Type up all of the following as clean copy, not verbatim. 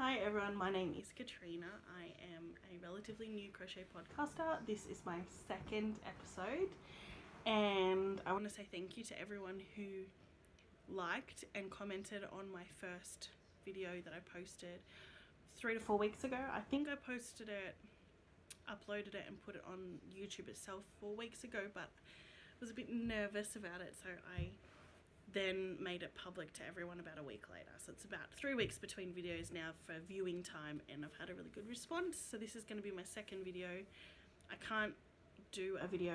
Hi everyone, my name is Katrina. I am a relatively new crochet podcaster. This is my second episode and I want to say thank you to everyone who liked and commented on my first video that I posted 3 to 4 weeks ago. I think I posted it, uploaded it and put it on YouTube itself 4 weeks ago, but I was a bit nervous about it, so I then made it public to everyone about a week later. So it's about 3 weeks between videos now for viewing time, and I've had a really good response. So this is going to be my second video. I can't do a video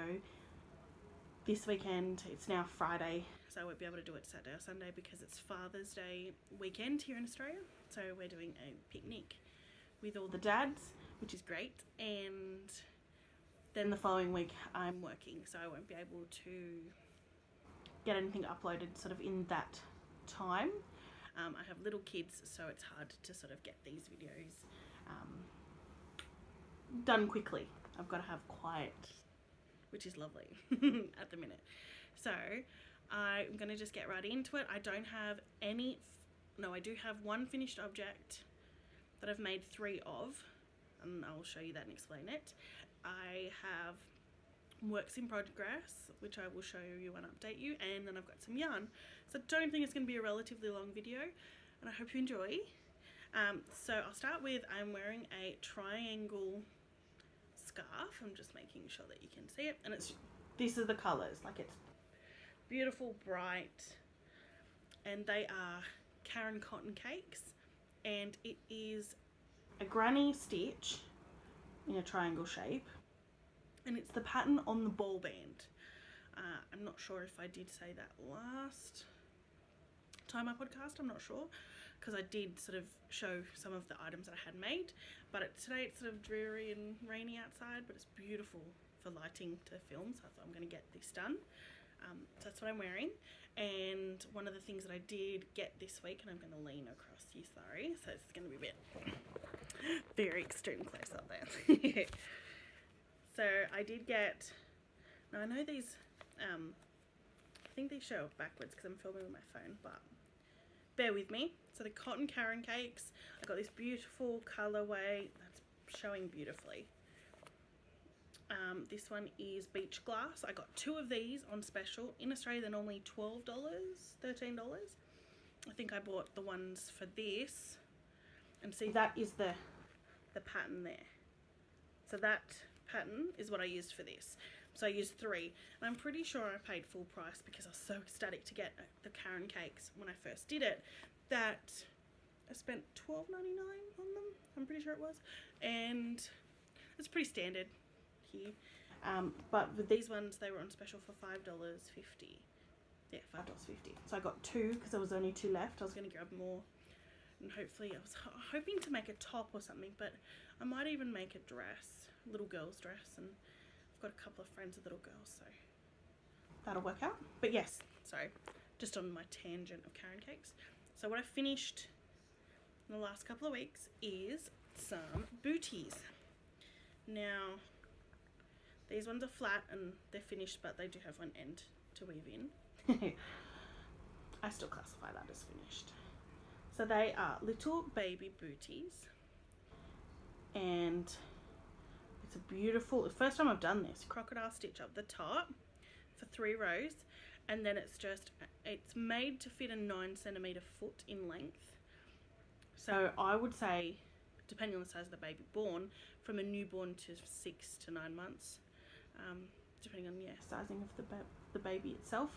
this weekend. It's now Friday, so I won't be able to do it Saturday or Sunday because it's Father's Day weekend here in Australia. So we're doing a picnic with all the dads, which is great. And then the following week I'm working, so I won't be able to get anything uploaded sort of in that time. I have little kids, so it's hard to sort of get these videos done quickly. I've got to have quiet, which is lovely at the minute. So I'm going to just get right into it. I don't have any, no, I do have one finished object that I've made 3 of, and I'll show you that and explain it. I have works in progress, which I will show you and update you, and then I've got some yarn. So I don't think it's going to be a relatively long video, and I hope you enjoy. So I'll start with, I'm wearing a triangle scarf. I'm just making sure that you can see it, and these are the colours, like it's beautiful, bright, and they are Karen cotton cakes, and it is a granny stitch in a triangle shape. And it's the pattern on the ball band. I'm not sure if I did say that last time I podcast, I'm not sure, because I did sort of show some of the items that I had made, but today it's sort of dreary and rainy outside, but it's beautiful for lighting to film, so I thought I'm going to get this done. So that's what I'm wearing, and one of the things that I did get this week, and I'm going to lean across you, sorry, so it's going to be a bit very extreme close up there. So I did get, now I know these, I think these show backwards because I'm filming with my phone, but bear with me. So the cotton Karen cakes, I got this beautiful colorway that's showing beautifully. This one is beach glass. I got 2 of these on special. In Australia they're normally $12, $13. I think I bought the ones for this, and see that is the pattern there. So that pattern is what I used for this. So I used 3, and I'm pretty sure I paid full price because I was so ecstatic to get the Karen cakes when I first did it that I spent $12.99 on them, I'm pretty sure it was, and it's pretty standard here, but with these ones they were on special for $5.50. Yeah, $5.50. So I got 2 because there was only 2 left. I was going to grab more, and hopefully I was hoping to make a top or something, but I might even make a dress, little girl's dress, and I've got a couple of friends with little girls, so that'll work out. But yes, sorry, just on my tangent of Karen cakes. So what I finished in the last couple of weeks is some booties. Now these ones are flat and they're finished, but they do have one end to weave in. I still classify that as finished. So they are little baby booties, and it's a beautiful, the first time I've done this, crocodile stitch up the top for 3 rows, and then it's made to fit a 9 centimeter foot in length. So I would say, depending on the size of the baby born, from a newborn to 6 to 9 months, depending on sizing of the baby itself.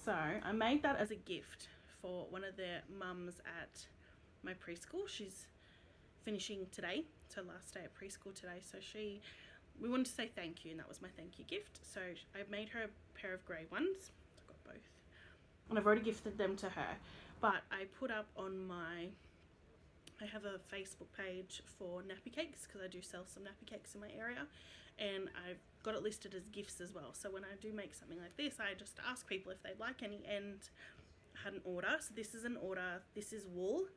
So I made that as a gift for one of the mums at my preschool. She's finishing today, so last day at preschool today, so we wanted to say thank you, and that was my thank you gift. So I made her a pair of grey ones. I've got both, and I've already gifted them to her, but I put up on I have a Facebook page for nappy cakes because I do sell some nappy cakes in my area, and I've got it listed as gifts as well. So when I do make something like this, I just ask people if they'd like any, and I had an order. So this is an order. This is wool.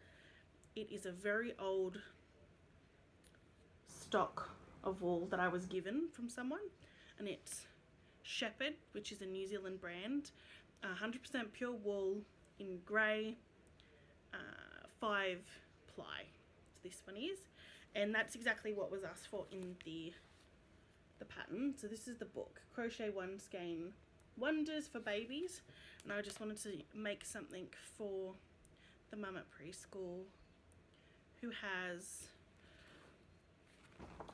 It is a very old stock of wool that I was given from someone, and it's Shepherd, which is a New Zealand brand, 100% pure wool in grey, 5 ply. So this one is, and that's exactly what was asked for in the pattern. So this is the book, Crochet One Skein Wonders for Babies, and I just wanted to make something for the mum at preschool who has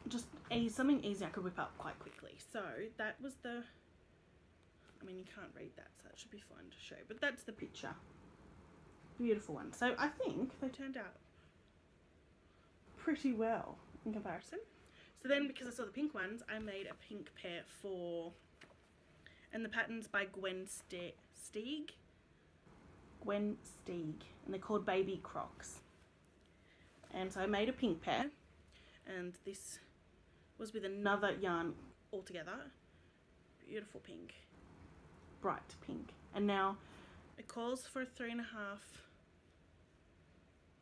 just something easy I could whip up quite quickly. So that was the, I mean, you can't read that, so that should be fine to show, but that's the picture. Beautiful one. So I think they turned out pretty well in comparison. So then, because I saw the pink ones, I made a pink pair for, and the pattern's by Gwen Steig, and they're called Baby Crocs. And so I made a pink pair, and this was with another yarn altogether. Beautiful pink, bright pink. And now it calls for a 3.5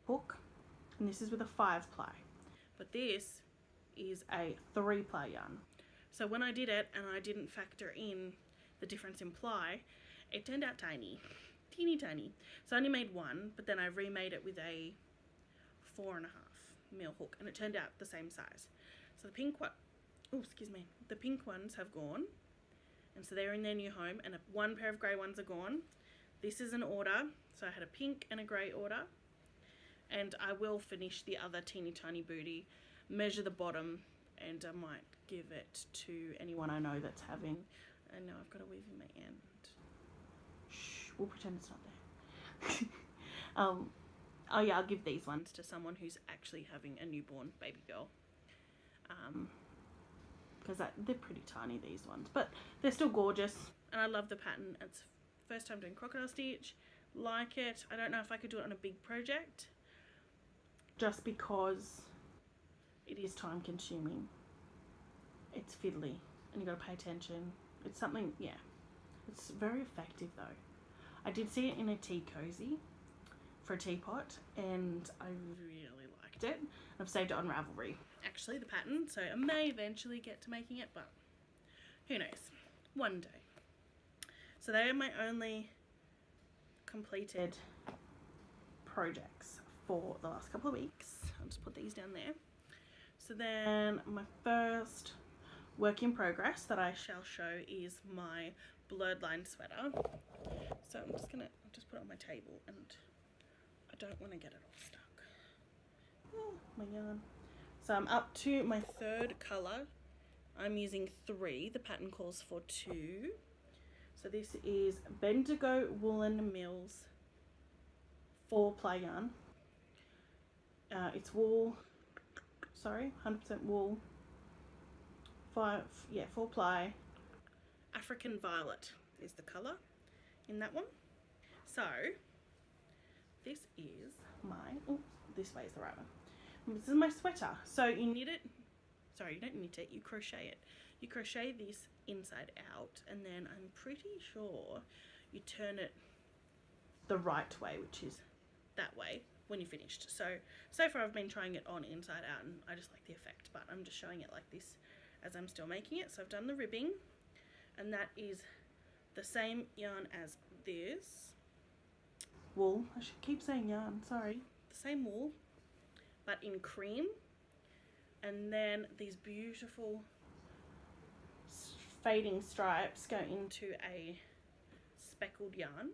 hook, and this is with a 5 ply, but this is a 3 ply yarn. So when I did it and I didn't factor in the difference in ply, it turned out tiny, teeny tiny. So I only made one, but then I remade it with a 4.5 mil hook, and it turned out the same size. So the pink one, oh excuse me, the pink ones have gone, and so they're in their new home, and one pair of grey ones are gone. This is an order, so I had a pink and a grey order, and I will finish the other teeny tiny booty, measure the bottom, and I might give it to anyone I know that's having, and now I've got a weave in my end. Shh, we'll pretend it's not there. Oh yeah, I'll give these ones to someone who's actually having a newborn baby girl, because they're pretty tiny, these ones, but they're still gorgeous, and I love the pattern. It's first time doing crocodile stitch, like it. I don't know if I could do it on a big project, just because it is time consuming. It's fiddly, and you got to pay attention. It's something, yeah, it's very effective though. I did see it in a tea cozy for a teapot, and I really liked it. I've saved it on Ravelry, actually, the pattern, so I may eventually get to making it, but who knows, one day. So they are my only completed projects for the last couple of weeks. I'll just put these down there. So then my first work in progress that I shall show is my blurred line sweater. So I'm just gonna, I'll just put it on my table, and I don't want to get it all stuck. Oh, my yarn. So I'm up to my third colour. I'm using 3. The pattern calls for 2. So this is Bendigo Woolen Mills 4 ply yarn. It's wool, sorry, 100% wool. 4 ply. African Violet is the colour in that one. So this is my, oh, this way is the right one. This is my sweater. So you knit it, sorry, you don't knit it, you crochet it. You crochet this inside out, and then I'm pretty sure you turn it the right way, which is that way when you're finished. So far I've been trying it on inside out, and I just like the effect, but I'm just showing it like this as I'm still making it. So I've done the ribbing, and that is the same yarn as this. Wool, I should keep saying yarn, sorry. The same wool, but in cream. And then these beautiful fading stripes go into a speckled yarn.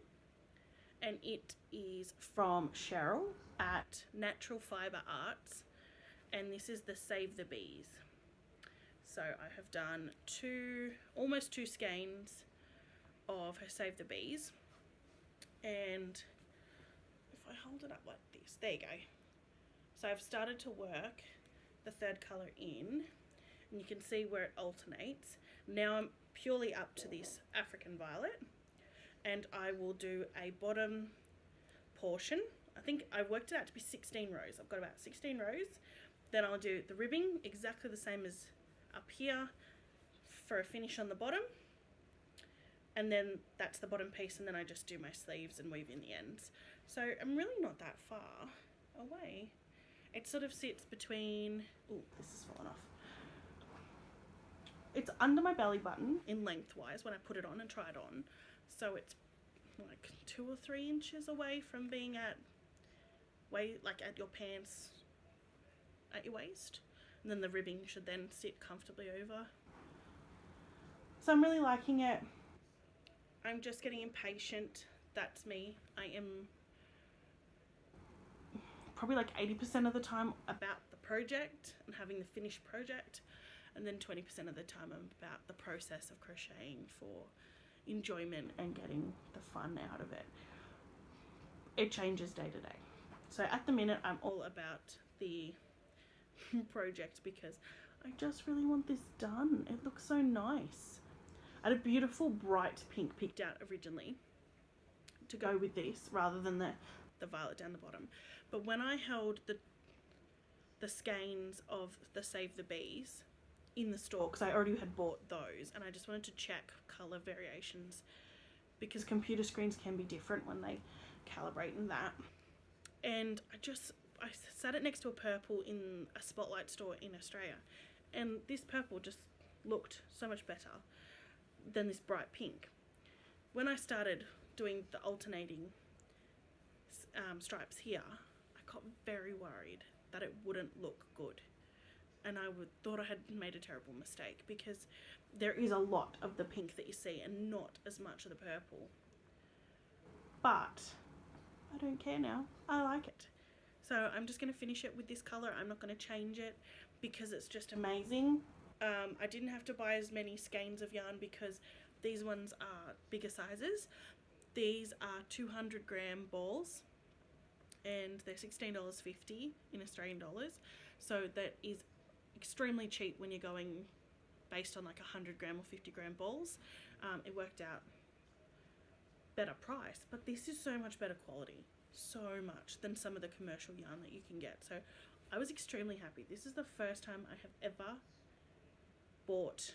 And it is from Cheryl at Natural Fibre Arts. And this is the Save the Bees. So I have done almost two skeins of her Save the Bees. And if I hold it up like this, there you go. So I've started to work the third colour in, and you can see where it alternates. Now I'm purely up to this African Violet, and I will do a bottom portion. I think I worked it out to be 16 rows. I've got about 16 rows. Then I'll do the ribbing exactly the same as up here for a finish on the bottom, and then that's the bottom piece, and then I just do my sleeves and weave in the ends. So I'm really not that far away. It sort of sits between, oh, this is falling off. It's under my belly button in lengthwise when I put it on and try it on. So it's like 2 or 3 inches away from being at like at your pants at your waist, and then the ribbing should then sit comfortably over. So I'm really liking it. I'm just getting impatient. That's me. I am probably like 80% of the time about the project and having the finished project, and then 20% of the time I'm about the process of crocheting for enjoyment and getting the fun out of it. It changes day to day. So at the minute I'm all about the project because I just really want this done. It looks so nice. I had a beautiful bright pink picked out originally to go with this rather than the violet down the bottom. But when I held the skeins of the Save the Bees in the store, because I already had bought those, and I just wanted to check colour variations because computer screens can be different when they calibrate and that. And I sat it next to a purple in a Spotlight store in Australia, and this purple just looked so much better than this bright pink. When I started doing the alternating stripes here, I got very worried that it wouldn't look good, and I thought I had made a terrible mistake because there is a lot of the pink that you see and not as much of the purple. But I don't care now. I like it. So I'm just going to finish it with this colour. I'm not going to change it because it's just amazing. I didn't have to buy as many skeins of yarn because these ones are bigger sizes. These are 200 gram balls and they're $16.50 in Australian dollars. So that is extremely cheap when you're going based on like 100 gram or 50 gram balls. It worked out better price, but this is so much better quality, so much than some of the commercial yarn that you can get. So I was extremely happy. This is the first time I have ever bought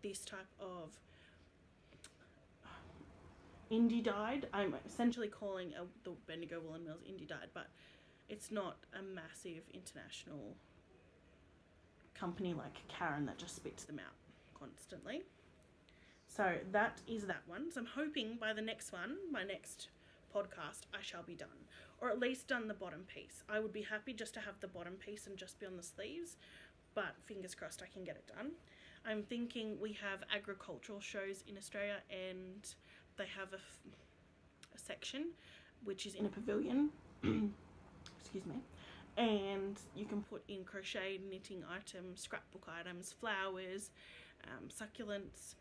this type of indie dyed. I'm essentially calling the Bendigo Woolen Mills indie dyed, but it's not a massive international company like Karen that just spits them out constantly. So that is that one. So I'm hoping by the next one, my next podcast, I shall be done, or at least done the bottom piece. I would be happy just to have the bottom piece and just be on the sleeves, but fingers crossed I can get it done. I'm thinking we have agricultural shows in Australia, and they have a section which is in a pavilion excuse me, and you can put in crochet, knitting items, scrapbook items, flowers, succulents,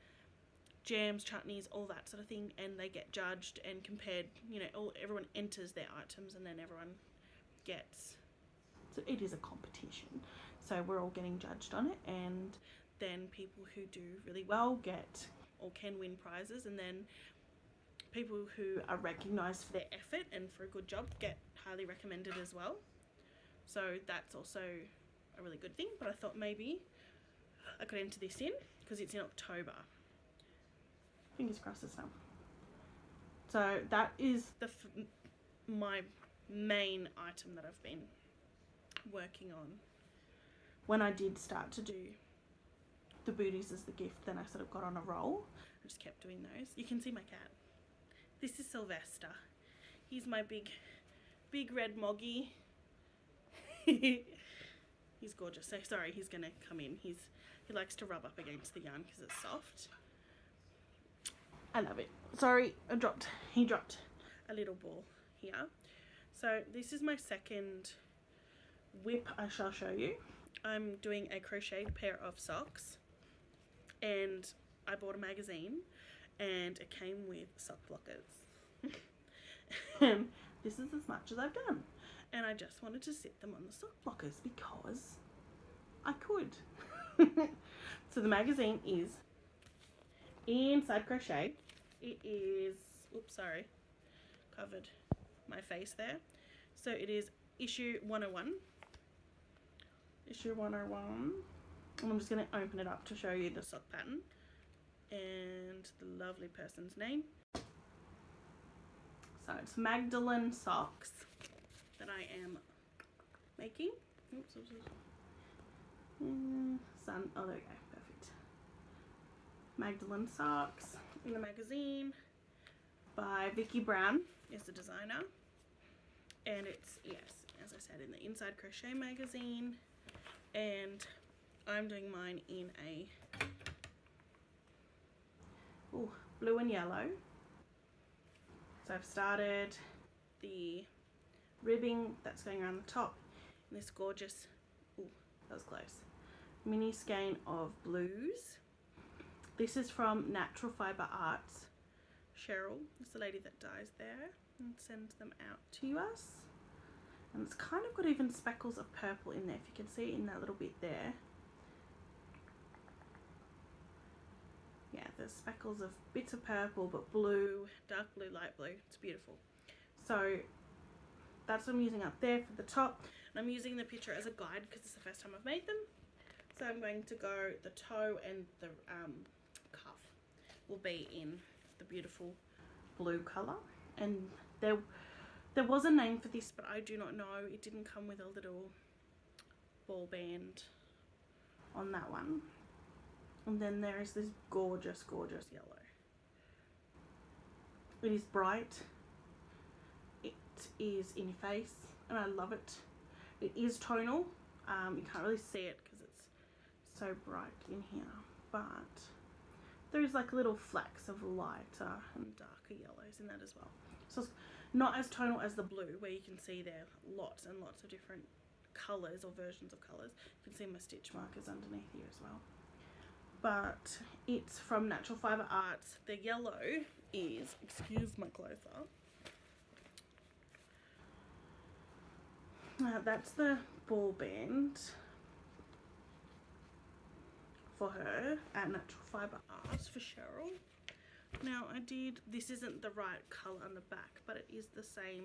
jams, chutneys, all that sort of thing, and they get judged and compared. You know, everyone enters their items and then everyone gets, so it is a competition, so we're all getting judged on it, and then people who do really well get or can win prizes, and then people who are recognised for their effort and for a good job get highly recommended as well. So that's also a really good thing, but I thought maybe I could enter this in because it's in October. Fingers crossed this time. So that is my main item that I've been working on. When I did start to do the booties as the gift, then I sort of got on a roll. I just kept doing those. You can see my cat. This is Sylvester. He's my big red moggy. He's gorgeous. So sorry, he's gonna come in. He likes to rub up against the yarn because it's soft. I love it. Sorry, he dropped a little ball here. So this is my second whip I shall show you. I'm doing a crocheted pair of socks, and I bought a magazine and it came with sock blockers. And this is as much as I've done, and I just wanted to sit them on the sock blockers because I could. So the magazine is inside crochet. It is, oops, sorry, covered my face there. So it is issue 101. Issue 101. And I'm just going to open it up to show you the sock pattern and the lovely person's name. So it's Magdalene socks that I am making. Oops, oops, oops. Oh, there we go, perfect. Magdalene socks in the magazine by Vicky Brown is the designer, And it's, yes, as I said, in the Inside Crochet magazine, and I'm doing mine in a blue and yellow. So I've started the ribbing that's going around the top in this gorgeous, that was close, mini skein of blues. This is from Natural Fiber Arts. Cheryl is the lady that dyes there and sends them out to us. And it's kind of got even speckles of purple in there, if you can see in that little bit there. Yeah, there's speckles of bits of purple, but blue, dark blue, light blue. It's beautiful. So that's what I'm using up there for the top. And I'm using the picture as a guide because it's the first time I've made them. So I'm going to go, the toe and the cuff will be in the beautiful blue colour. And there was a name for this, but I do not know. It didn't come with a little ball band on that one. And then there is this gorgeous, gorgeous yellow. It is bright. It is in your face, and I love it. It is tonal. You can't really see it because it's so bright in here, but there's like little flecks of lighter and darker yellows in that as well. So it's not as tonal as the blue, where you can see there lots and lots of different colours or versions of colours. You can see my stitch markers underneath here as well. But it's from Natural Fiber Arts. The yellow is, excuse my close up. That's the ball band for her at Natural Fiber Arts for Cheryl. Now this isn't the right colour on the back, but it is the same.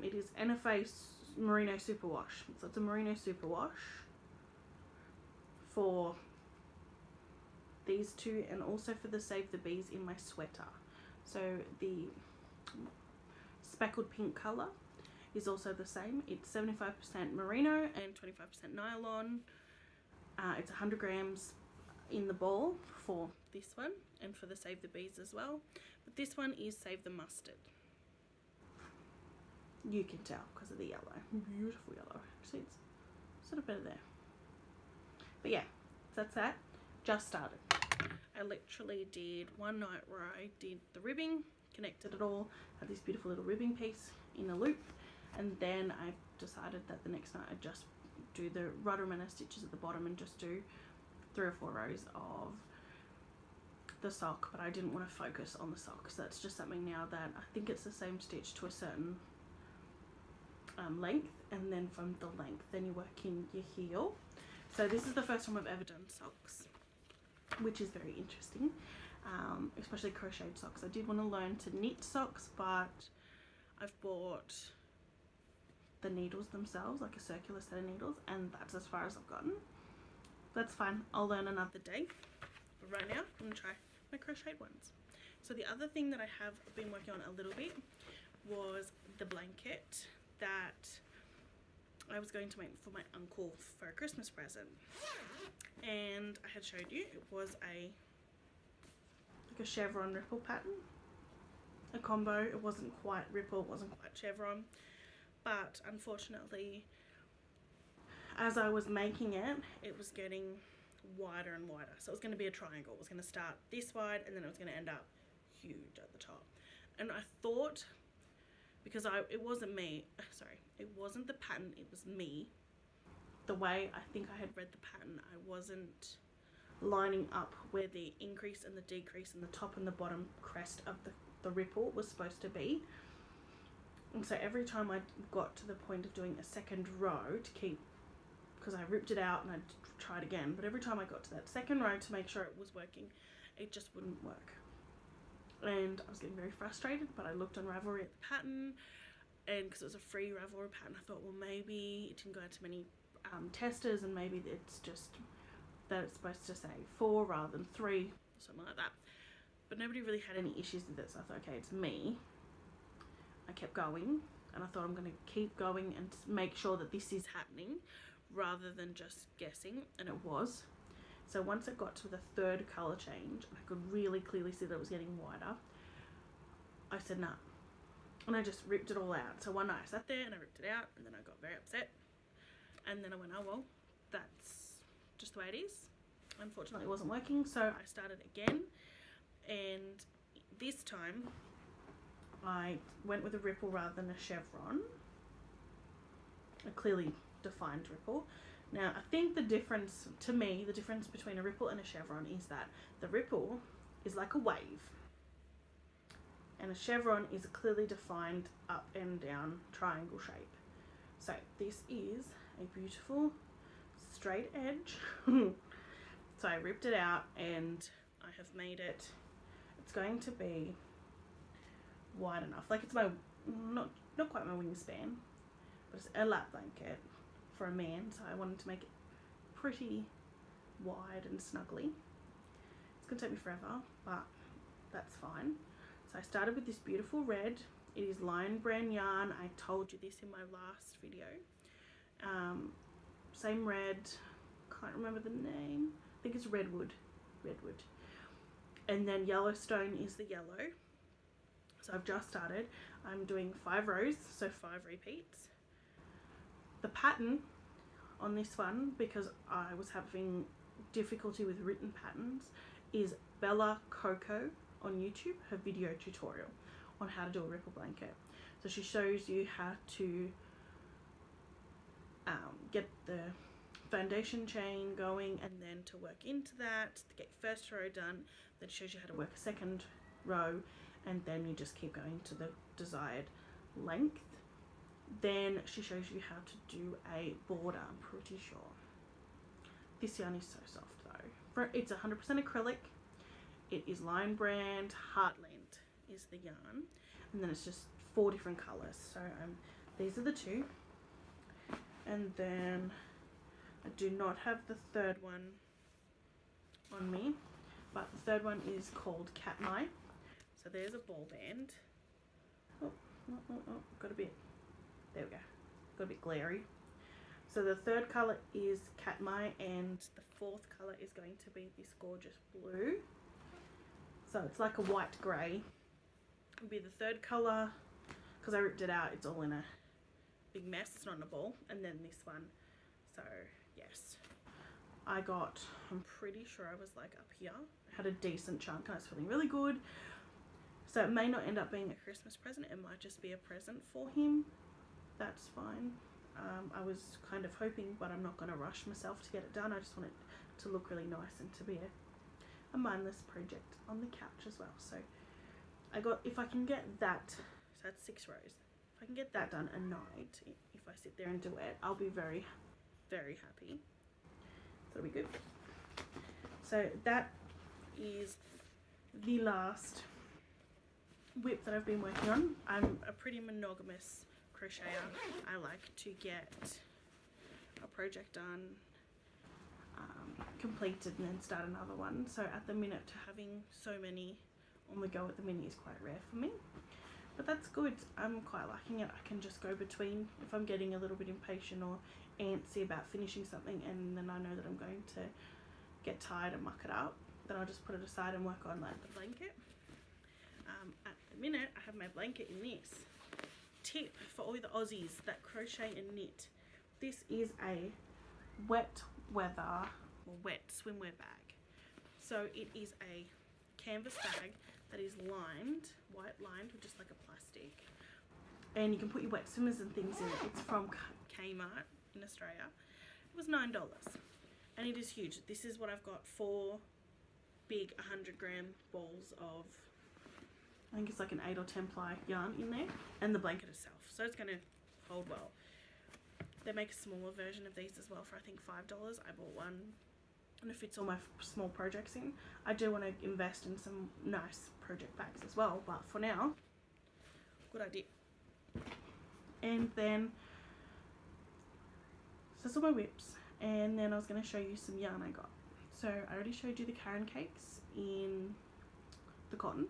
It is NFA Merino Superwash. So it's a Merino Superwash for these two, and also for the Save the Bees in my sweater. So the speckled pink colour is also the same. It's 75% merino and 25% nylon. It's 100 grams in the ball for this one and for the Save the Bees as well. But this one is Save the Mustard. You can tell because of the yellow. Beautiful yellow. See, it's sort of better there. But yeah, that's that. Just started. I literally did one night where I did the ribbing, connected it all, had this beautiful little ribbing piece in a loop, and then I decided that the next night I'd just do the Ruddermanna stitches at the bottom and just do 3 or 4 rows of the sock, but I didn't want to focus on the sock, so that's just something now that I think it's the same stitch to a certain length, and then from the length then you work in your heel. So this is the first time I've ever done socks, which is very interesting, especially crocheted socks. I did want to learn to knit socks, but I've bought the needles themselves, like a circular set of needles, and that's as far as I've gotten. That's fine, I'll learn another day, but right now I'm going to try my crocheted ones. So the other thing that I have been working on a little bit was the blanket that I was going to make for my uncle for a Christmas present, and I had showed you it was like a chevron ripple pattern, a combo. It wasn't quite ripple, it wasn't quite chevron, but unfortunately as I was making it, it was getting wider and wider. So it was going to be a triangle. It was going to start this wide and then it was going to end up huge at the top. And I thought, because it wasn't me, sorry, it wasn't the pattern, it was me. The way I think I had read the pattern, I wasn't lining up where the increase and the decrease and the top and the bottom crest of the ripple was supposed to be. And so every time I got to the point of doing a second row to keep, because I ripped it out and I tried again, but every time I got to that second row to make sure it was working, it just wouldn't work. And I was getting very frustrated, but I looked on Ravelry at the pattern, and because it was a free Ravelry pattern, I thought, well, maybe it didn't go out to many testers, and maybe it's just that it's supposed to say 4 rather than 3, something like that. But nobody really had any issues with it, so I thought, okay, it's me. I kept going, and I thought I'm going to keep going and make sure that this is happening rather than just guessing, and it was. So once it got to the third colour change, I could really clearly see that it was getting wider. I said nah, and I just ripped it all out. So one night I sat there and I ripped it out, and then I got very upset, and then I went, oh well, that's just the way it is. Unfortunately it wasn't working, so I started again, and this time I went with a ripple rather than a chevron, a clearly defined ripple. Now I think the difference, to me, the difference between a ripple and a chevron is that the ripple is like a wave, and a chevron is a clearly defined up and down triangle shape. So this is a beautiful straight edge. So I ripped it out and I have made it, it's going to be wide enough, like it's my, not quite my wingspan, but it's a lap blanket for a man, so I wanted to make it pretty wide and snuggly. It's gonna take me forever, but that's fine. So I started with this beautiful red. It is Lion Brand yarn. I told you this in my last video. Same red, can't remember the name. I think it's Redwood. And then Yellowstone is the yellow. So I've just started. I'm doing 5 rows, so 5 repeats. The pattern on this one, because I was having difficulty with written patterns, is Bella Coco on YouTube, her video tutorial on how to do a ripple blanket. So she shows you how to get the foundation chain going, and then to work into that to get your first row done. Then shows you how to work a second row, and then you just keep going to the desired length. Then she shows you how to do a border, I'm pretty sure. This yarn is so soft though. It's 100% acrylic. It is Lion Brand. Heartland is the yarn, and then it's just 4 different colours. So these are the 2, and then I do not have the third one on me, but the third one is called Katmai. So there's a ball band. Oh, got a bit, there we go, got a bit glary. So the third colour is Katmai, and the 4th colour is going to be this gorgeous blue. So it's like a white grey. It'll be the 3rd colour, because I ripped it out, it's all in a big mess, it's not in a ball. And then this one. So yes, I got, I'm pretty sure I was like up here, I had a decent chunk and I was feeling really good. So it may not end up being a Christmas present, it might just be a present for him. That's fine. I was kind of hoping, but I'm not going to rush myself to get it done. I just want it to look really nice and to be a mindless project on the couch as well. So I got, if I can get that, so that's 6 rows. If I can get that done a night, if I sit there and do it, I'll be very, very happy. So it'll be good. So that is the last whip that I've been working on. I'm a pretty monogamous crocheter. I like to get a project done, completed, and then start another one. So at the minute, having so many on the go at the minute is quite rare for me, but that's good. I'm quite liking it. I can just go between, if I'm getting a little bit impatient or antsy about finishing something, and then I know that I'm going to get tired and muck it up, then I'll just put it aside and work on like the blanket. At the minute I have my blanket in this. Tip for all the Aussies that crochet and knit, this is a wet weather or wet swimwear bag. So it is a canvas bag that is lined, white lined with just like a plastic, and you can put your wet swimmers and things in it. It's from Kmart in Australia. It was $9 and it is huge. This is what I've got, 4 big 100-gram balls of, I think it's like an 8 or 10 ply yarn in there, and the blanket itself, so it's going to hold well. They make a smaller version of these as well for I think $5. I bought one and it fits all my small projects in. I do want to invest in some nice project bags as well, but for now, good idea. And then, so that's all my whips, and then I was going to show you some yarn I got. So I already showed you the Karen cakes in the cotton,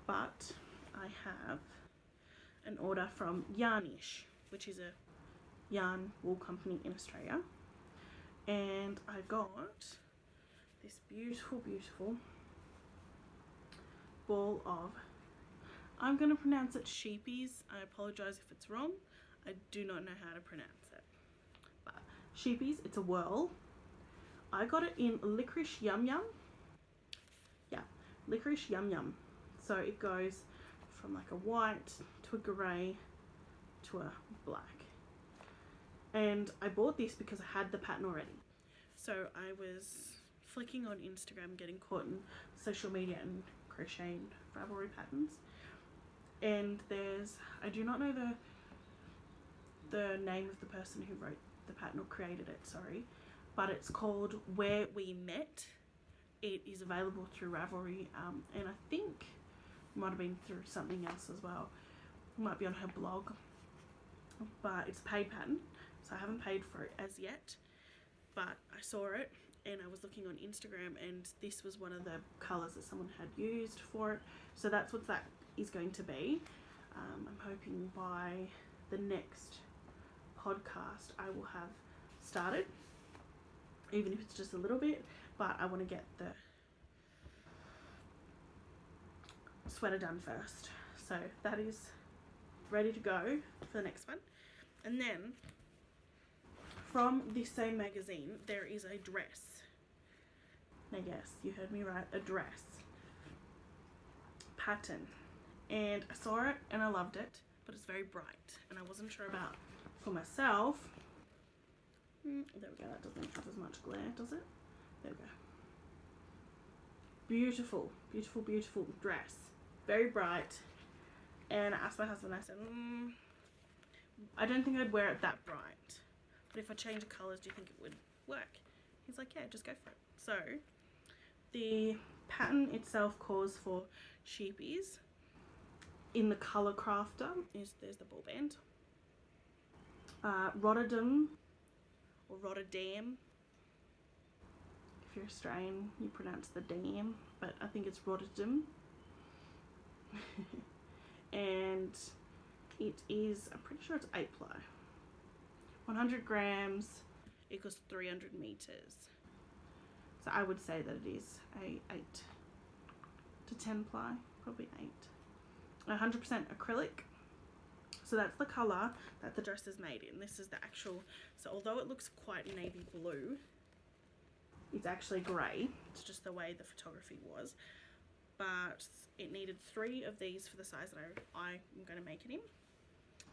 but I have an order from Yarnish, which is a yarn wool company in Australia, and I got this beautiful ball of I'm going to pronounce it sheepies. I apologise if it's wrong. I do not know how to pronounce it. But sheepies, it's a whirl. I got it in licorice yum yum. Yeah, licorice yum yum. So it goes from like a white to a grey to a black. And I bought this because I had the pattern already. So I was flicking on Instagram, getting caught in social media and crochet and Ravelry patterns. And there's, I do not know the name of the person who wrote the pattern or created it, sorry, but it's called Where We Met. It is available through Ravelry, and I think it might have been through something else as well. It might be on her blog, but it's a paid pattern, so I haven't paid for it as yet, but I saw it and I was looking on Instagram and this was one of the colours that someone had used for it, so that's what that is going to be. I'm hoping by the next podcast I will have started, even if it's just a little bit, but I want to get the sweater done first. So that is ready to go for the next one. And then from this same magazine there is a dress. Now yes, you heard me right, a dress pattern, and I saw it and I loved it, but it's very bright and I wasn't sure about for myself. There we go, that doesn't have as much glare, does it? There we go. Beautiful, beautiful, beautiful dress. Very bright. And I asked my husband, I said, I don't think I'd wear it that bright, but if I change the colours, do you think it would work? He's like, yeah, just go for it. So the pattern itself calls for sheepies. In the colour crafter there's the ball band. Rotterdam or Rotterdam. If you're Australian, you pronounce the dam, but I think it's Rotterdam. And it is, I'm pretty sure it's 8 ply. 100 grams equals 300 meters. So I would say that it is a 8 to 10 ply, probably 8. 100% acrylic. So that's the colour that the dress is made in. This is the actual, so although it looks quite navy blue, it's actually grey. It's just the way the photography was. But it needed 3 of these for the size that I am going to make it in.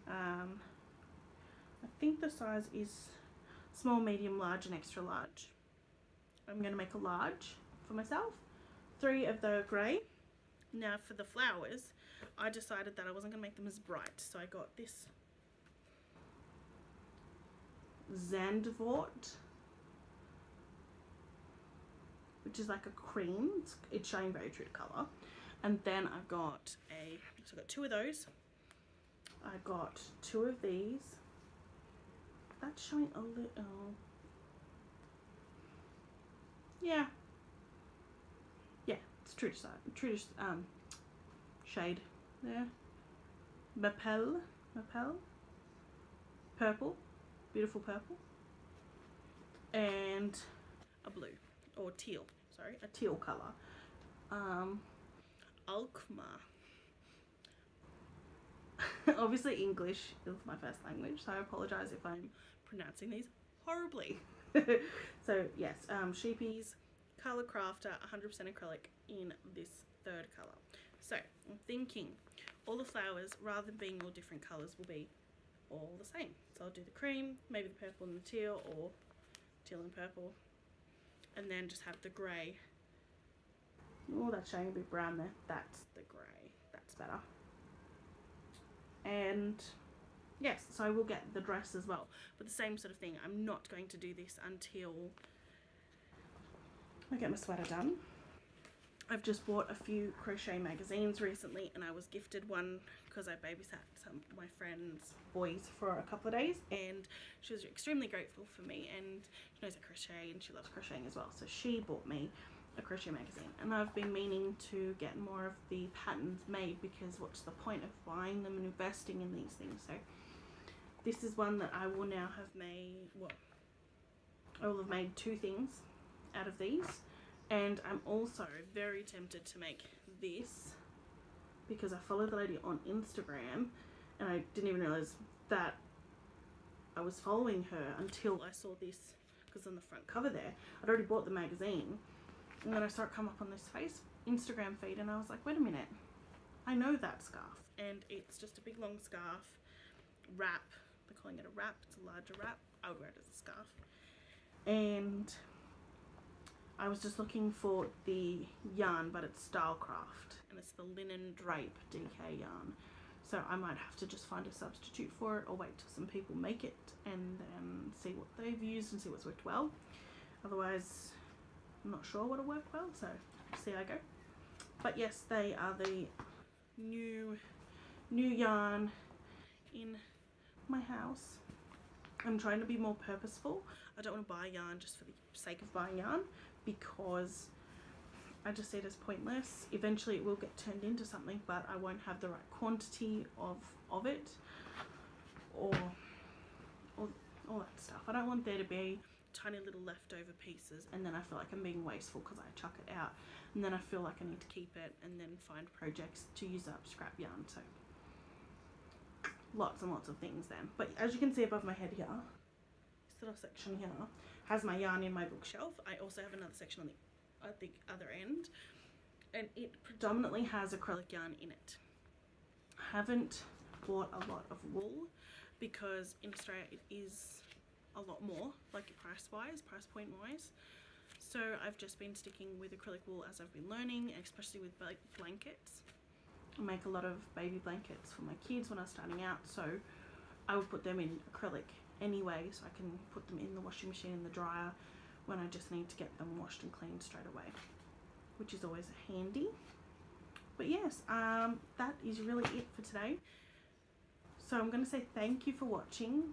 I think the size is small, medium, large and extra large. I'm going to make a large for myself. 3 of the grey. Now for the flowers, I decided that I wasn't going to make them as bright, so I got this Zandvoort, which is like a cream. It's showing very true to colour. And then I got so I got 2 of those. I got 2 of these. That's showing a little, yeah, it's true to shade there. Mapel, purple, beautiful purple, and a blue or teal. Sorry, a teal color. Alkmaar. Obviously English is my first language, so I apologise if I'm pronouncing these horribly. So yes, sheepies, colour crafter, 100% acrylic in this 3rd colour. So I'm thinking all the flowers, rather than being all different colours, will be all the same. So I'll do the cream, maybe the purple and the teal, or teal and purple, and then just have the grey. Oh, that's showing a bit brown there. That's the grey. That's better. And yes, so I will get the dress as well, but the same sort of thing. I'm not going to do this until I get my sweater done. I've just bought a few crochet magazines recently, and I was gifted one because I babysat some of my friends' boys for a couple of days, and she was extremely grateful for me, and she knows I crochet and she loves crocheting as well, so she bought me a crochet magazine. And I've been meaning to get more of the patterns made, because what's the point of buying them and investing in these things? So this is one that I will now have made, well, I will have made 2 things out of these. And I'm also very tempted to make this because I follow the lady on Instagram and I didn't even realise that I was following her until I saw this, because on the front cover there, I'd already bought the magazine, and then I saw it come up on this Instagram feed, and I was like, wait a minute, I know that scarf. And it's just a big long scarf wrap. They're calling it a wrap. It's a larger wrap. I would wear it as a scarf. And I was just looking for the yarn, but it's Stylecraft, and it's the linen drape DK yarn. So I might have to just find a substitute for it, or wait till some people make it and then see what they've used and see what's worked well. Otherwise, I'm not sure what'll work well, so see how I go. But yes, they are the new yarn in my house. I'm trying to be more purposeful. I don't want to buy yarn just for the sake of buying yarn, because I just see it as pointless. Eventually it will get turned into something, but I won't have the right quantity of it, or all that stuff. I don't want there to be tiny little leftover pieces and then I feel like I'm being wasteful because I chuck it out, and then I feel like I need to keep it and then find projects to use up scrap yarn. So lots and lots of things then. But as you can see above my head here, this little section here has my yarn in my bookshelf. I also have another section on the other end, and it predominantly has acrylic yarn in it. I haven't bought a lot of wool because in Australia it is a lot more, like price point wise. So I've just been sticking with acrylic wool as I've been learning, especially with blankets. I make a lot of baby blankets for my kids when I was starting out, so I would put them in acrylic anyway, so I can put them in the washing machine in the dryer when I just need to get them washed and cleaned straight away, which is always handy. But yes, that is really it for today. So I'm going to say thank you for watching.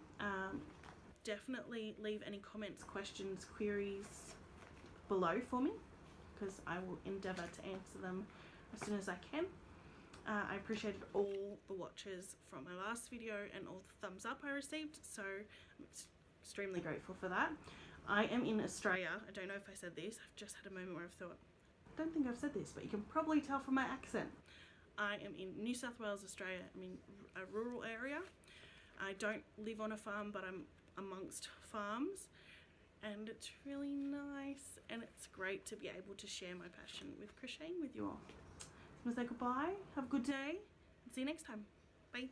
Definitely leave any comments, questions, queries below for me, because I will endeavour to answer them as soon as I can. I appreciated all the watches from my last video and all the thumbs up I received, so I'm extremely grateful for that. I am in Australia. I don't know if I said this. I've just had a moment where I've thought, I don't think I've said this, but you can probably tell from my accent. I am in New South Wales, Australia. I'm in a rural area. I don't live on a farm, but I'm amongst farms, and it's really nice, and it's great to be able to share my passion with crocheting with you all. I'm going to say goodbye, have a good day, and see you next time. Bye.